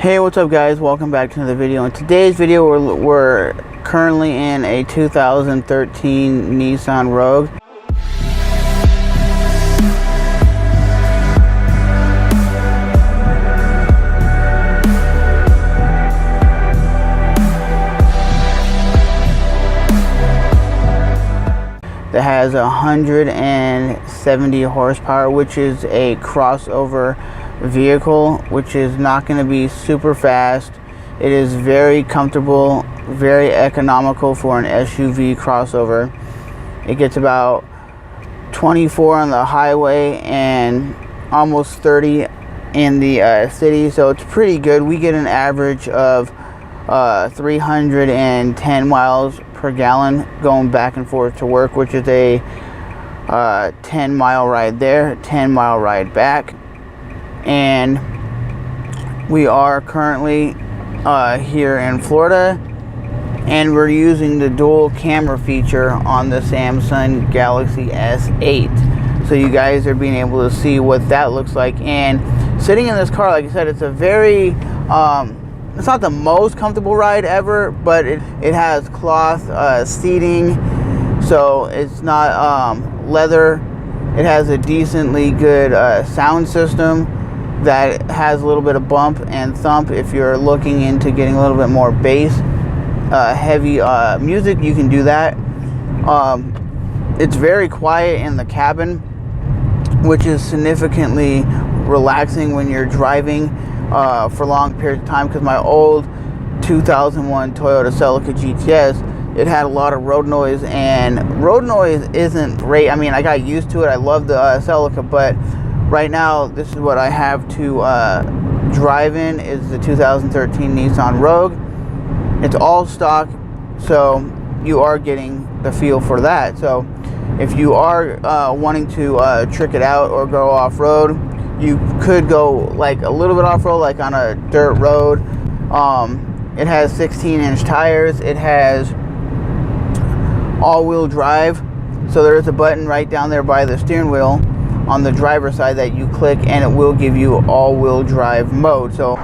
Hey, what's up guys, welcome back to another video. In today's video we're currently in a 2013 Nissan Rogue. That has 170 horsepower, which is a crossover vehicle, which is not going to be super fast. It is very comfortable, very economical for an SUV crossover. It gets about 24 on the highway and almost 30 in the city, so it's pretty good. We get an average of 310 miles per gallon going back and forth to work, which is a 10-mile ride there, 10-mile ride back. And we are currently here in Florida, and we're using the dual camera feature on the Samsung Galaxy S8, so you guys are being able to see what that looks like. And sitting in this car, like I said, it's a very it's not the most comfortable ride ever, but it has cloth seating, so it's not leather. It has a decently good sound system that has a little bit of bump and thump. If you're looking into getting a little bit more bass heavy music, you can do that. It's very quiet in the cabin, which is significantly relaxing when you're driving for long periods of time, because my old 2001 Toyota Celica GTS, it had a lot of road noise, and road noise isn't great. I mean, I got used to it. I love the Celica, but right now this is what I have to drive in, is the 2013 Nissan Rogue. It's all stock, so you are getting the feel for that. So if you are wanting to trick it out or go off-road, you could go like a little bit off-road, like on a dirt road. It has 16-inch tires. It has all-wheel drive, so there's a button right down there by the steering wheel on the driver's side that you click, and it will give you all-wheel drive mode. So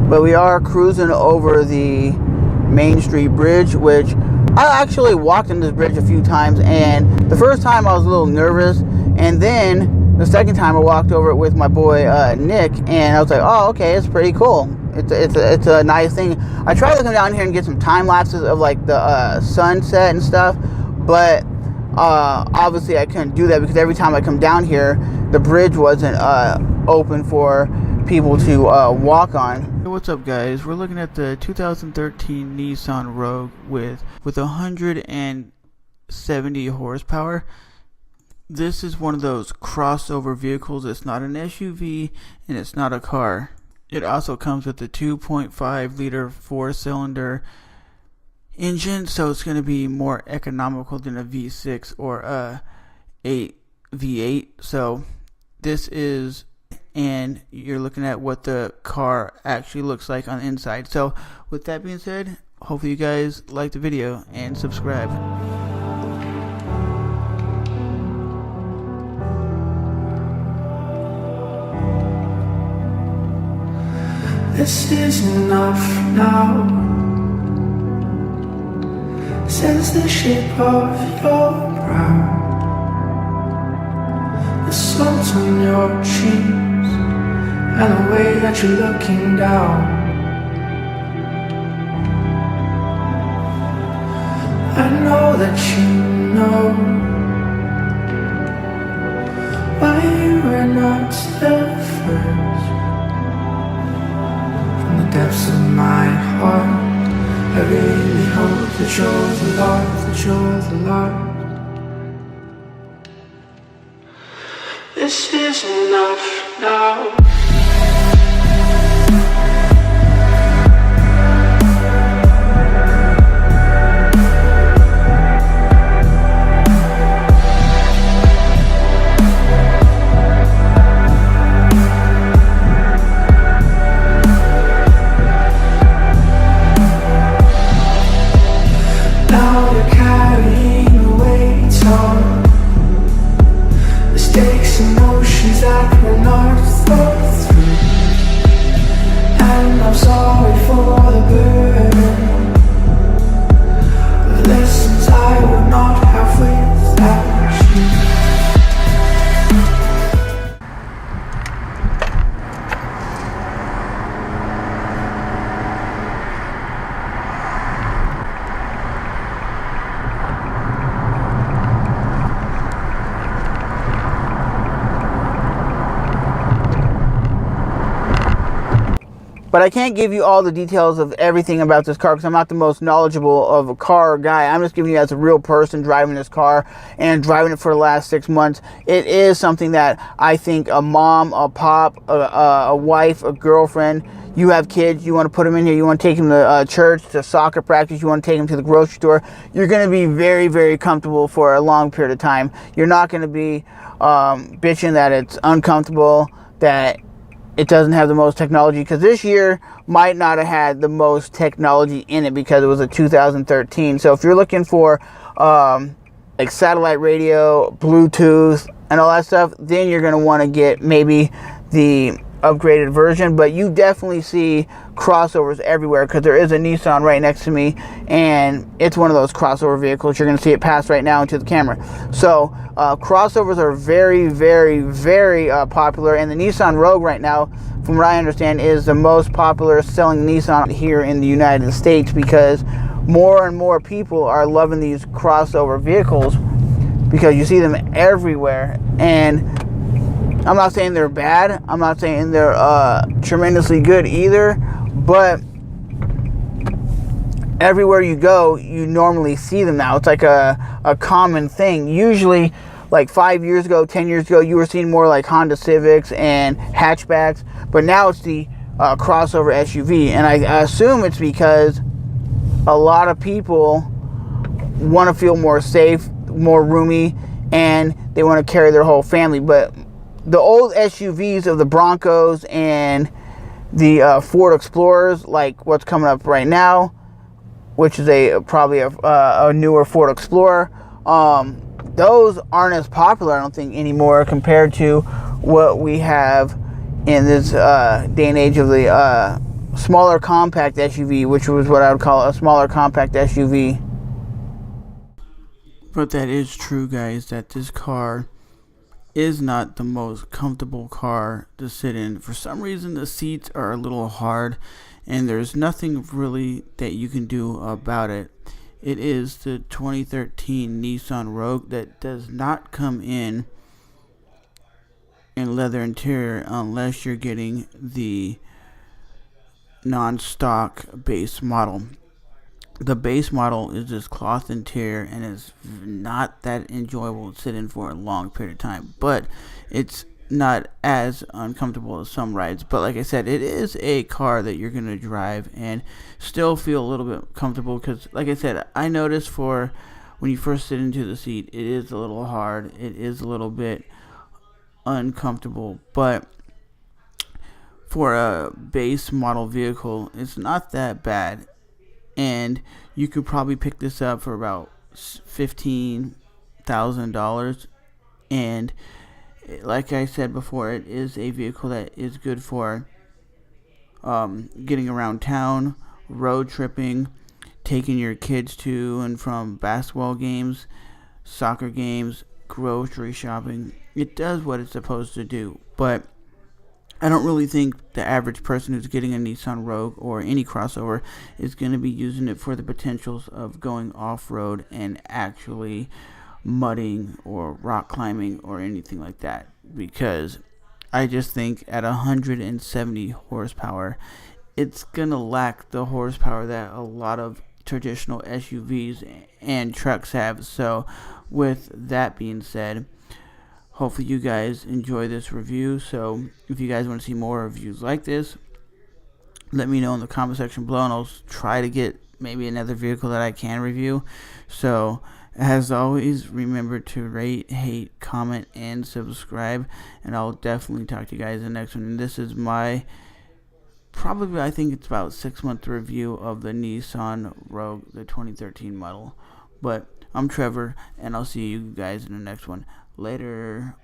but we are cruising over the Main Street Bridge, which I actually walked in this bridge a few times, and the first time I was a little nervous, and then the second time I walked over it with my boy Nick, and I was like, oh, okay, it's pretty cool. It's a nice thing. I tried to come down here and get some time lapses of like the sunset and stuff, but obviously I couldn't do that because every time I come down here, the bridge wasn't open for people to walk on. Hey, what's up guys, we're looking at the 2013 Nissan Rogue with 170 horsepower. This is one of those crossover vehicles. It's not an SUV and it's not a car. It also comes with a 2.5 liter 4-cylinder engine, so it's going to be more economical than a V6 or a V8. So this is, and you're looking at what the car actually looks like on the inside. So with that being said, hopefully you guys like the video and subscribe. This is enough now, says the shape of your brow, the salt on your cheeks, and the way that you're looking down. I know that you know why you were not the first. From the depths of my heart, I really hope that you're the Lord, that you're the Lord. This is enough now. But I can't give you all the details of everything about this car because I'm not the most knowledgeable of a car guy. I'm just giving you as a real person driving this car and driving it for the last 6 months. It is something that I think a mom, a pop, a wife, a girlfriend, you have kids, you want to put them in here, you want to take them to church, to soccer practice, you want to take them to the grocery store, you're going to be very, very comfortable for a long period of time. You're not going to be bitching that it's uncomfortable, that it doesn't have the most technology, because this year might not have had the most technology in it because it was a 2013. So if you're looking for like satellite radio, Bluetooth, and all that stuff, then you're going to want to get maybe the upgraded version. But you definitely see crossovers everywhere because there is a Nissan right next to me, and it's one of those crossover vehicles. You're going to see it pass right now into the camera. So crossovers are very, very, very popular, and the Nissan Rogue right now, from what I understand, is the most popular selling Nissan here in the United States because more and more people are loving these crossover vehicles because you see them everywhere. And I'm not saying they're bad. I'm not saying they're tremendously good either. But everywhere you go, you normally see them now. It's like a common thing. Usually, like 5 years ago, 10 years ago, you were seeing more like Honda Civics and hatchbacks. But now it's the crossover SUV. And I assume it's because a lot of people want to feel more safe, more roomy, and they want to carry their whole family. But the old SUVs of the Broncos and the Ford Explorers, like what's coming up right now, which is probably a newer Ford Explorer, those aren't as popular, I don't think, anymore compared to what we have in this day and age of the smaller compact SUV, which was what I would call a smaller compact SUV. But that is true, guys, that this car is not the most comfortable car to sit in. For some reason, the seats are a little hard, and there's nothing really that you can do about it. It is the 2013 Nissan Rogue that does not come in leather interior unless you're getting the non-stock base model. The base model is this cloth interior and is not that enjoyable to sit in for a long period of time, but it's not as uncomfortable as some rides. But like I said, it is a car that you're going to drive and still feel a little bit comfortable because, like I said, I noticed for when you first sit into the seat, it is a little hard. It is a little bit uncomfortable, but for a base model vehicle, it's not that bad. And you could probably pick this up for about $15,000. And like I said before, it is a vehicle that is good for getting around town, road tripping, taking your kids to and from basketball games, soccer games, grocery shopping. It does what it's supposed to do. But I don't really think the average person who's getting a Nissan Rogue or any crossover is going to be using it for the potentials of going off-road and actually mudding or rock climbing or anything like that. Because I just think at 170 horsepower, it's going to lack the horsepower that a lot of traditional SUVs and trucks have. So with that being said, hopefully you guys enjoy this review. So if you guys want to see more reviews like this, let me know in the comment section below, and I'll try to get maybe another vehicle that I can review. So as always, remember to rate, hate, comment, and subscribe, and I'll definitely talk to you guys in the next one. And this is my probably, I think it's about 6-month review of the Nissan Rogue, the 2013 model. But I'm Trevor, and I'll see you guys in the next one. Later.